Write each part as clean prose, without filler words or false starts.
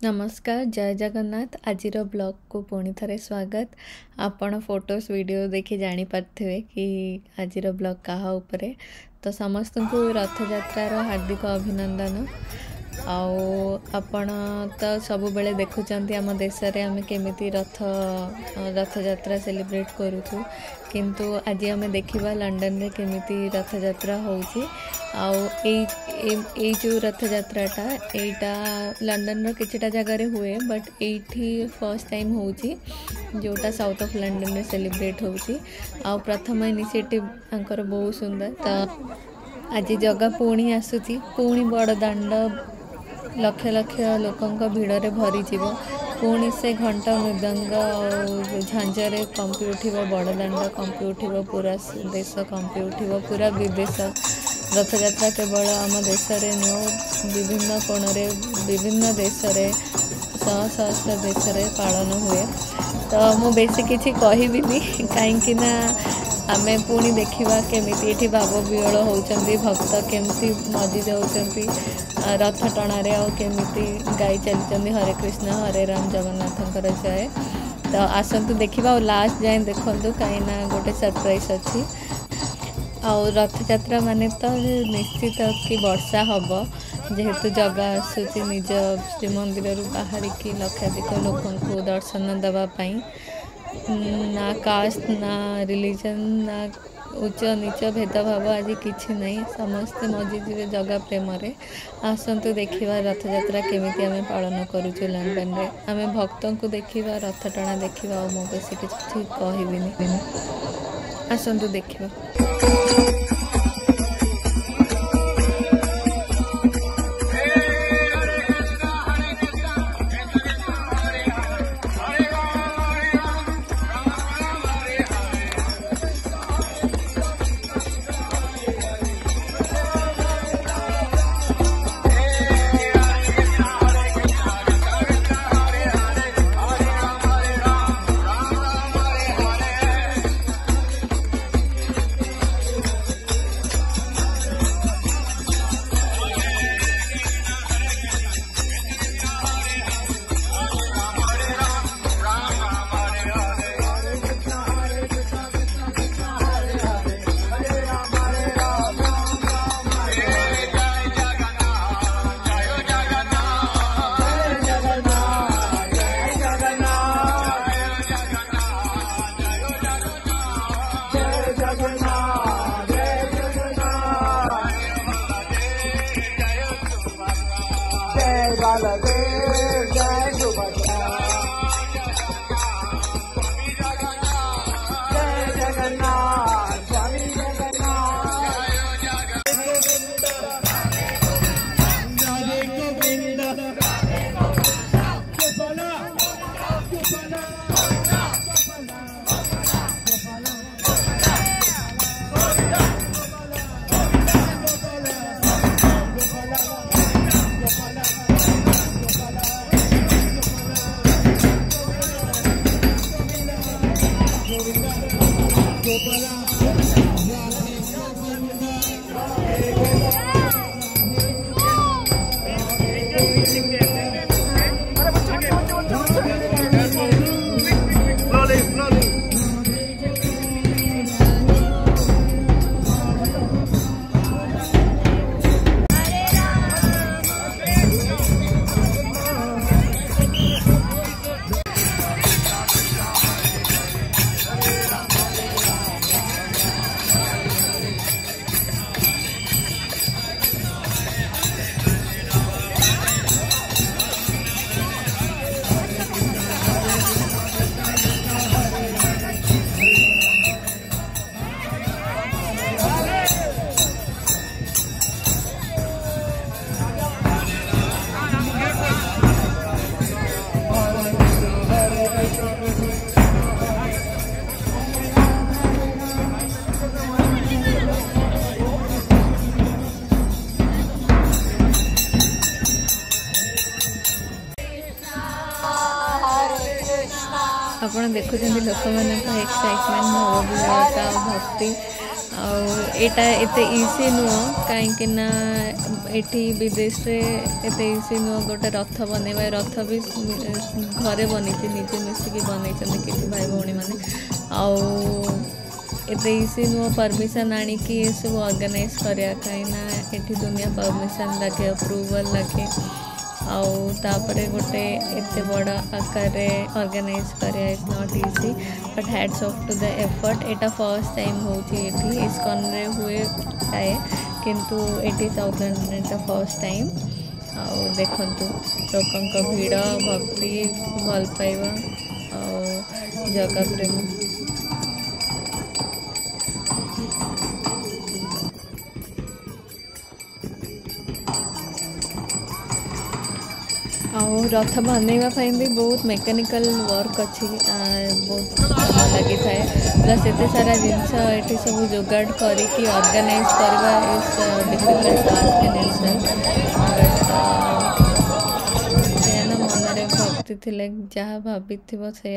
नमस्कार जय जगन्नाथ आज ब्लॉग को पुणी थे स्वागत। आपण फोटोस वीडियो देखि जानी पार्थिवे कि आज ब्लॉग कहा उपरे। तो समस्त को रथ यात्रार हार्दिक अभिनंदन। आपण तो सब बेले देखुचंती आम देश रे आम केमिति रथ यात्रा सेलिब्रेट करूछु, किंतु आज आम देखिबा लंडन रे केमिति रथ यात्रा होउची। जो रथ यात्राटा एटा लंडन रो किछटा जगह रे हुए, बट एठी फर्स्ट टाइम होउची जोटा साउथ ऑफ लंडन रे सेलिब्रेट होउची। प्रथम इनिशिएटिव आंकर बहुत सुंदर। तो आज जगह पुणी आसुची, पुणी बड़ दांड लक्ष लक्ष लोकंक भिड़े भरी जीव। पुणी से घंटा मृदंग झांझर कंपी उठिब, बड़दाण्ड कंपी उठिब, पूरा देश कंपी उठिब, पूरा विदेश। रथ यात्रा केवल आम देश रे नुह, विभिन्न कोण रे विभिन्न देश रे सहस्र देश रे पालन हुए। तो मु बेसी किछि कहबिनी कहीं आमे पुणी देखा केमिति एठी भाव विहल होउचंती, भक्त केमती मजी जाउचंती रथ टणारे, केमिति गाई चलचंती हरे कृष्ण हरे राम जगन्नाथंकर जय। तो आसतु देखा लास्ट जाए देखु कहीं गोटे सरप्राइज अच्छी। रथ यात्रा माने तो निश्चित कि वर्षा हम, जेहेतु जगह आसूची निज श्रीमंदिर बाहर की लक्षाधिक लोक दर्शन देवाई। ना कास्ट ना रिलीजन ना उच्च नीच भेदभाव आज किछि नहीं, समस्ते मजिजिबे जगह प्रेम रे। आसतु देखिबा रथ यात्रा केमिति आमे पालन करूछु लंडन रे। आमे भक्तों को देखिबा, रथ टଣା देखिबा, और मो बेसी किछि कहबिनी। आसतु देखिबा। आपड़ देखुं लोक मान एक्साइटमेंट भाव भक्ति आटा एत इजी नुह कहीं एटी विदेश में एत इजी नुह गोटे रथ बनवा रथ भी घरे बनी निजे मिसिकी बनई किसी भाई भौणी मैंने एत इजी नुह परमिशन आणिकी ये सब ऑर्गेनाइज करा कहीं दुनिया परमिशन लगे अप्रूवल लगे आउे गोटे एत बड़ आकार ऑर्गेनाइज करा is not easy but hats off to the effort एटा फर्स्ट टाइम होती इस्कन रे हुए थाए किंतु एटी साउथ लंडन फर्स्ट टाइम देखु लोकों भीड़ भक्ति भल पाइबा जगह प्रेम रथ बनवाई भी बहुत मेकानिकल वर्क अच्छी बहुत भल लगी थाए प्लस एत सारा जिनस ये सब जोगाड़ करके ऑर्गेनाइज करवा is difficult task in itself but मनरे भक्ति थिले जहाँ भाभी से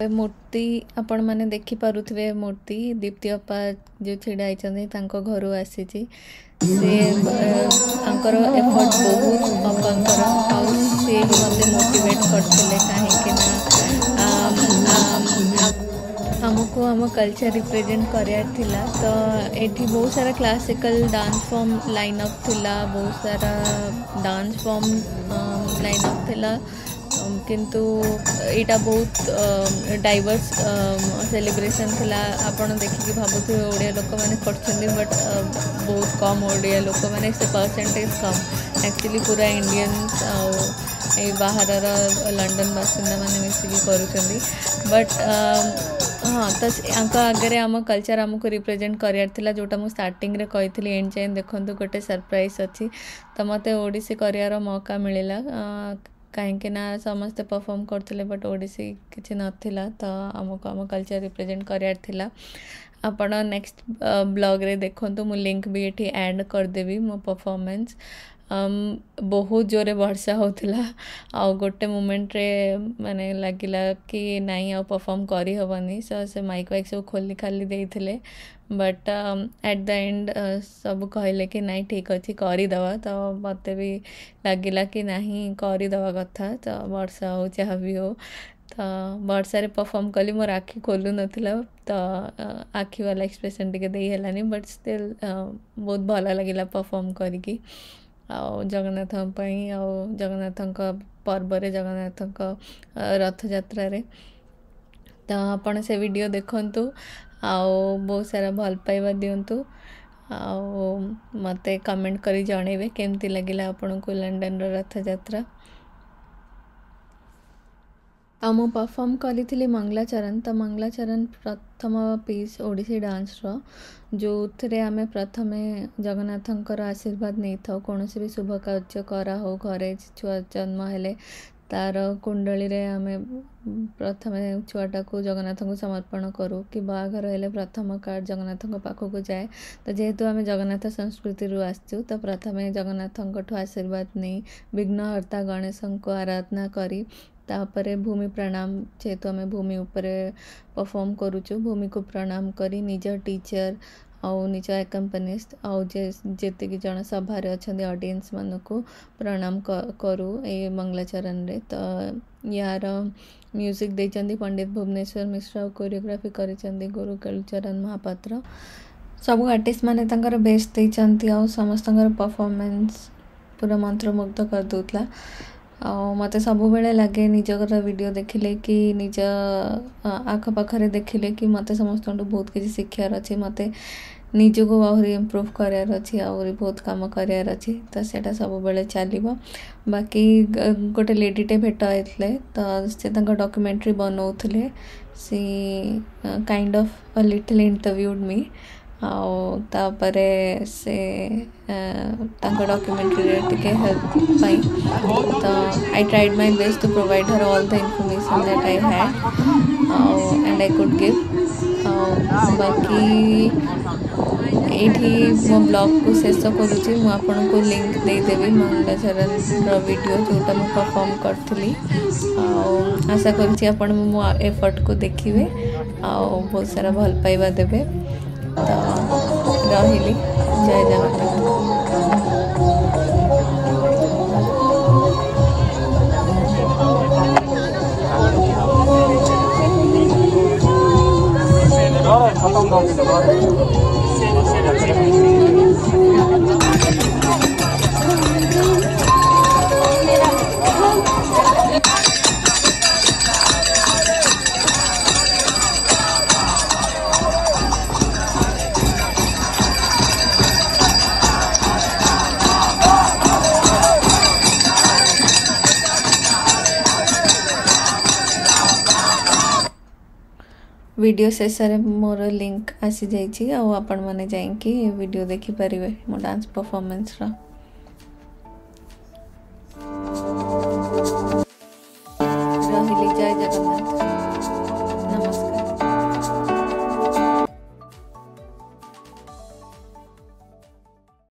मूर्ति आपण मैंने देखी पारुथिबे मूर्ति दीप्ति अपा जो छिड़ाई घर आसी से एफर्ट बहुत अपांकर सी मत मोटिवेट करते कहीं आमको आम कल्चर रिप्रेजेंट करार थिला तो ये बहुत सारा classical dance form line up थिला बहुत सारा डांस फॉर्म लाइन अप थिला किंतु यहाँ बहुत डाइवर्स सेलिब्रेशन थिला आपण देखिए भावुथे ओडिया लोक मैंने करछन्ती बट बहुत कम ओडिया लोक मैंने से परसेंटेज कम एक्चुअली पूरा इंडियंस बाहर लंडन बासिंदा मैंने मिसिकी करूछन्ती बट हाँ तो आगे आम कल्चर आमको रिप्रेजेंट करार थिला जोटा मु स्टार्टिंग रे कही एंड जाए देखो गोटे सरप्राइज अच्छी तो मत ओडिसी करार मौका मिलला कहीं समस्ते परफॉर्म करते बट ओडिसी किसी नाला तो आमको आम कल्चर रिप्रेजेंट करार थिला आपण नेक्स्ट ब्लॉग रे देखो मु लिंक भी ये ऐड करदेवी मो परफॉर्मेंस बहुत जोरे वर्षा होता आ गोटे मोमेंट रे माने लगिला कि नहीं आ परफॉर्म करी हबनी सो से माइक वाइक सब खोली खाली देइथिले बट एट द एंड सब कहले कि नहीं ठीक अच्छे करदे तो मत भी लगिला कि नहीं करदे कथा तो वर्षा हो जहाँ भी हो तो वर्षा परफॉर्म कली मोर आखि खोलू नाला तो आखि वाला एक्सप्रेशन टिके दे हेलानी बट स्टिल बहुत भल लगिला परफॉर्म करिकी जगन्नाथ जगन्नाथ पर्व जगन्नाथ रथ यात्रा रे तो आपण से वीडियो देखंतु बहुत सारा भल पाइबा दिंतु मते कमेंट करी जणेबे केमती लगिला आपन को लंडन रथ यात्रा मु परफॉर्म करी मंगलाचरण तो मंगलाचरण प्रथम पीस ओडिसी डांस रो जो थे आम प्रथम जगन्नाथंकर आशीर्वाद नहीं था कौन भी शुभ कार्य करा हो घरे छुआ जन्म हेले तार कुंडली रे आम प्रथम छुआटा को जगन्नाथ को समर्पण करूँ कि बाघर हेले प्रथम कार्ड जगन्नाथ पाखक जाए तो जेहेतु आम जगन्नाथ संस्कृति रू आसचु तो प्रथम जगन्नाथ आशीर्वाद नहीं विघ्नहर्ता गणेश को आराधना करी तापरे भूमि प्रणाम जेहेतु आम भूमि उपरे परफॉर्म करुचु भूमि को प्रणाम करी निज टीचर आउ निज एकम्पनिस्ट आउ जेतिकी जन सभारे अच्छा ऑडियंस मान को प्रणाम करू ए मंगलाचरण रे तो यार म्यूजिक देचंदी पंडित भुवनेश्वर मिश्रा कोरियोग्राफी करिचंदी गुरु कालूचरण महापात्र सब आर्टिस्ट माने तंकर बेस्ट देचंती आउ समस्तंकर परफॉर्मेंस पूरा मंत्रमुग्ध कर दूतला मत सब बेले लगे निजर वीडियो देखिले कि निज आखपाखे देखिले कि मत समस्त बहुत किसी शिक्षार अच्छी मत निजको आहरी इम्प्रूव करार अच्छी आहरी बहुत काम करार अच्छी तो सेटा सब बेले चलो बाकी गोटे लेडीटे भेट होते तो से डॉक्यूमेंट्री बनाऊले she kind of a little interviewed me आउे से डॉक्यूमेंट्री टिके हेल्प पाई तो I tried my best to provide her all the information that I had and I could give बाकी ये मो ब्लॉग को शेष करुँची मु आपन को लिंक देदेवी मंगलाचरण वीडियो जोटा मुझे परफॉर्म करी आशा करुँची आपण मो एफर्ट को देखिए आ बहुत सारा भल पाइबा देवे तो रही जय जगन्नाथ। वीडियो शेष मोर लिंक आसी जाइए आपण मैंने जाइए वीडियो देखिपारे मो डांस परफॉर्मेंस रा।